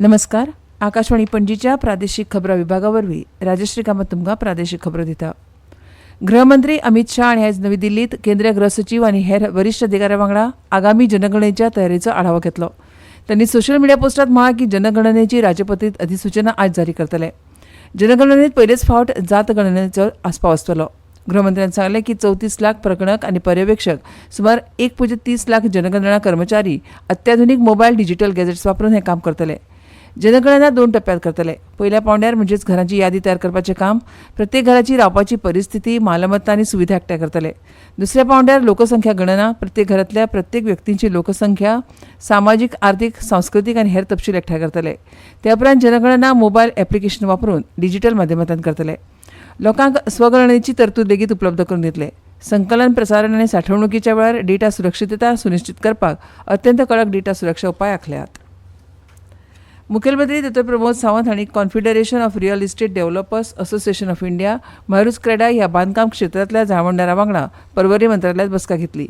नमस्कार. आकाशवाणी पणजीच्या प्रादेशीक खबरां विभागावरवीं राजश्री कामत तुमकां प्रादेशीक खबरो दिता. गृहमंत्री अमित शाह हांणी आयज नवी दिल्लींत केंद्रीय गृह सचिव आनी हेर वरिश्ठ अधिकाऱ्यां वांगडा आगामी जनगणनेच्या तयारेचो आढावो घेतलो. तांणी सोशल मिडिया पोस्टांत म्हळां की जनगणनेची राजपत्रीत अधिसुचना आज जारी करतले. जनगणनेंत पयलेच फावट जात गणनेचो आस्पाव आसतलो. गृहमंत्र्यान सांगलें की 34 लाख प्रकणक आनी पर्यवेक्षक, सुमार 1.30 लाख जनगणना कर्मचारी अत्याधुनीक मोबायल डिजिटल गॅजेट्स वापरून हें काम करतले. जनगणना 2 टप्प्यांत करतले. पयल्या पांवड्यार म्हणजेच घरांची यादी तयार करपाचें काम, प्रत्येक घराची रावपाची परिस्थिती, मालमत्ता आनी सुविधा एकठांय करतले. दुसऱ्या पांवड्यार लोकसंख्या गणना, प्रत्येक घरांतल्या प्रत्येक व्यक्तींची लोकसंख्या, सामाजीक, आर्थीक, सांस्कृतीक आनी हेर तपशील एकठांय करतले. त्या उपरांत जनगणना मोबायल ऍप्लिकेशन वापरून डिजिटल माध्यमांतल्यान करतले. लोकांक स्वगणनेची तरतूद लेगीत उपलब्ध करून दितले. संकलन, प्रसारण आनी साठवणुकीच्या वेळार डेटा सुरक्षीतता सुनिश्चित करपाक अत्यंत कडक डेटा सुरक्षा उपाय आखल्यात. मुखेलमंत्री डॉ. प्रमोद सावंत हांणी confederation of real estate developers association of India मायरूस्क्रेडा ह्या बांदकाम क्षेत्रांतल्या झावणदारां वांगडा पर्वरी मंत्रालयात बसका घेतली.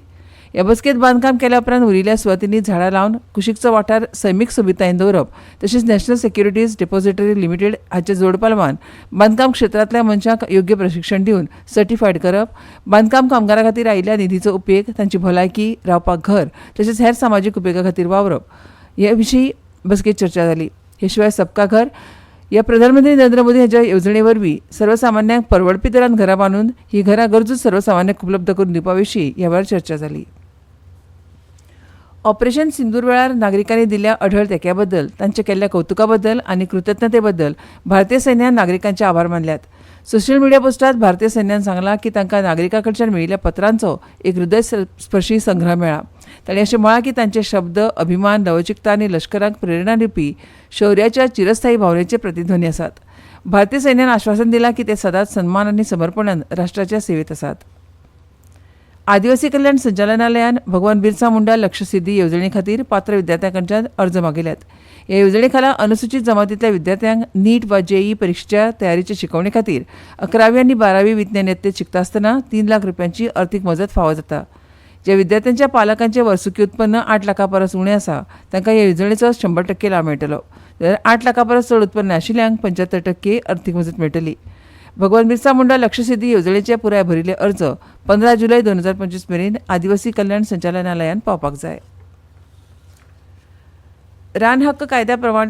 ह्या बसकेंत बांदकाम केल्या उपरांत उरिल्ल्या सुवातींनी झाडां लावन कुशीकचो वाठार सैमीक सोबितायेन दवरप, तशेंच नॅशनल सिक्युरिटीज डिपॉझिटरी लिमिटेड हाचे जोड पालवान बांदकाम क्षेत्रांतल्या मनशांक योग्य प्रशिक्षण दिवन सर्टिफायड करप, बांदकाम कामगारां खातीर आयिल्ल्या निधीचो उपेग तांची भलायकी, रावपाक घर तशेंच हेर सामाजीक उपेगा खातीर वावरप हे विशीं बसकेत चर्चा जाली. हे शिवाय सबका घर ह्या प्रधानमंत्री नरेंद्र मोदी हांच्या येवजणे वरवीं सर्वसामान्यांक परवडपी दरान घरां बांदून ही घरां गरजू सर्वसामान्यांक उपलब्ध करून दिवपा विशीं ह्या वेळार चर्चा जाली. ऑपरेशन सिंदूर वेळार नागरिकांनी दिल्ल्या अढळ तेंक्या बद्दल, तांचे केल्ल्या कौतुका बद्दल आनी कृतज्ञते बद्दल भारतीय सैन्यान नागरिकांचे आभार मानल्यात. सोशल मिडिया पोस्टांत भारतीय सैन्यान सांगलां की तांकां नागरिकां कडच्यान मेळिल्ल्या पत्रांचो एक हृदयस्पर्शी संग्रह मेळ्ळा. तांणी अशें म्हळां की तांचे शब्द अभिमान, लवचिकता आनी लश्कराक प्रेरणा दिवपी शौर्याच्या चिरस्थायी भावनेचे प्रतिध्वनी आसात. भारतीय सैन्यान आश्वासन दिलां की ते सदांच सन्मान आनी समर्पणान राष्ट्राच्या सेवेत आसात. आदिवासी कल्याण संचालनालयान भगवान बिरसा मुंडा लक्ष्य सिद्धी येवजणे खातीर पात्र विद्यार्थ्यां कडच्यान अर्ज मागिल्ल्यात. ह्या येवजणे खाला अनुसूचित जमातींतल्या विद्यार्थ्यांक नीट वा जेई परीक्षेच्या तयारीचे शिकवणे खातीर 11वी आनी 12वी विज्ञान यत्तेत शिकता आसतना 3 लाख रुपयांची अर्थीक मजत फावो जाता. ज्या विद्यार्थ्यांच्या पालकांचे वर्सुकी उत्पन्न 8 लाखां परस उणें आसा तांकां ह्या येवजणेचो 100% लाव मेळटलो. जाल्यार 8 लाखां परस चड उत्पन्न आशिल्ल्यांक 75% अर्थीक मजत मेळटली. भगवान बिरसा मुंडा लक्ष्य सिद्धी येवजणेचे पुराय भरिल्ले अर्ज 15 जुलय 2025 मेरेन आदिवासी कल्याण संचालनालयान पावपाक जाय. रान हक्क कायद्या प्रमाण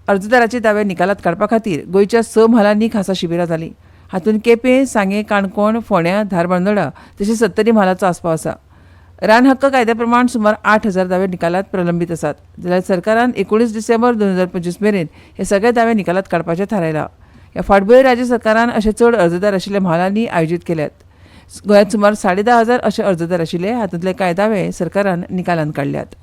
अर्जदाराचे दावे निकालात काडपा खातीर गोंयच्या 6 म्हालांनी खासा शिबिरां जालीं. हातूंत केपें, सांगे, काणकोण, फोंड्यां, धारबांदोडा तशेंच 70 म्हालांचो आस्पाव आसा. रान हक्क कायद्या प्रमाण सुमार 8,000 दावे निकालात प्रलंबीत आसात. जाल्यार सरकारान 19 डिसेंबर 2025 मेरेन हे सगळे दावे निकालात काडपाचें थारायलां. ह्या फाटभुंयेर राज्य सरकारान अशे चड अर्जदार आशिल्ल्या म्हालांनी आयोजीत केल्यात. गोंयांत सुमार 10,500 अशे अर्जदार आशिल्ले, हातूंतले कांय दावे सरकारान निकालांत काडल्यात.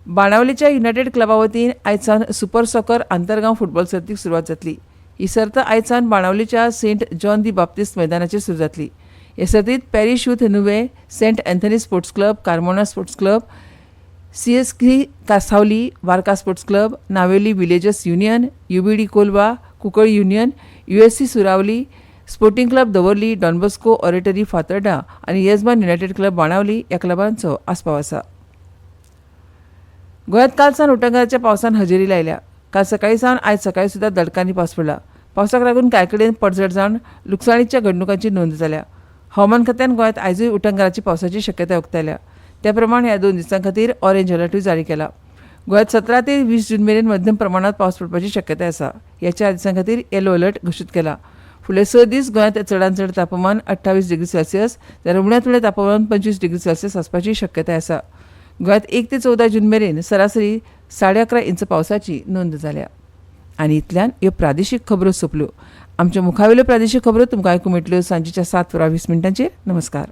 बाणावलेच्या युनायटेड क्लबा वतीन आयज सावन सुपर सॉकर आंतरगांव फुटबॉल सर्तीक सुरवात जातली. ही सर्त आयज सावन बाणावलेच्या सेंट जॉन दी बाप्तिस्त मैदानाचेर सुरू जातली. हे सर्तींत parish youth Nuvem, saint Anthony sports club, Carmona sports club, CSK Cansaulim, Varca sports club, Navelim villagers union, UBD Colva, Cuncolim union, USC Seraulim, sporting club Davorlim, Don Bosco oratory Fatorda आनी येजमान युनायटेड क्लब बाणावली ह्या क्लबांचो आस्पाव आसा. गोंयांत काल सावन उटंगाराच्या पावसान हजेरी लायल्या. काल सकाळी सावन आयज सकाळी सुद्धा दडकांनी पावस पडला. पावसाक लागून कांय कडेन पडझड जावन लुकसाणीच्या घडणुकांची नोंद जाल्या. हवामान खात्यान गोंयांत आयजूय उटंगाराची पावसाची शक्यताय उक्तायल्या. त्या प्रमाण ह्या 2 दिसां खातीर ऑरेंज अलर्टूय जारी केला. गोंयांत 17 ते 20 जून मेरेन मध्यम प्रमाणात पावस पडपाची शक्यताय आसा. ह्या 4 दिसां खातीर येलो अलर्ट घोशीत केला. फुडले 6 दीस गोंयांत चडांत चड तापमान 28 डिग्री सेल्सियस जाल्यार उण्यांत उणें तापमान 25 डिग्री सेल्सियस आसपाची शक्यताय आसा. गोंयांत 1 ते 14 जून मेरेन सरासरी 11.5 इंच पावसाची नोंद जाल्या. आनी इतल्यान ह्यो प्रादेशीक खबरो सोंपल्यो. आमच्यो मुखावेल्यो प्रादेशीक खबरो तुमकां आयकूंक मेळटल्यो सांजेच्या 7:20 नमस्कार.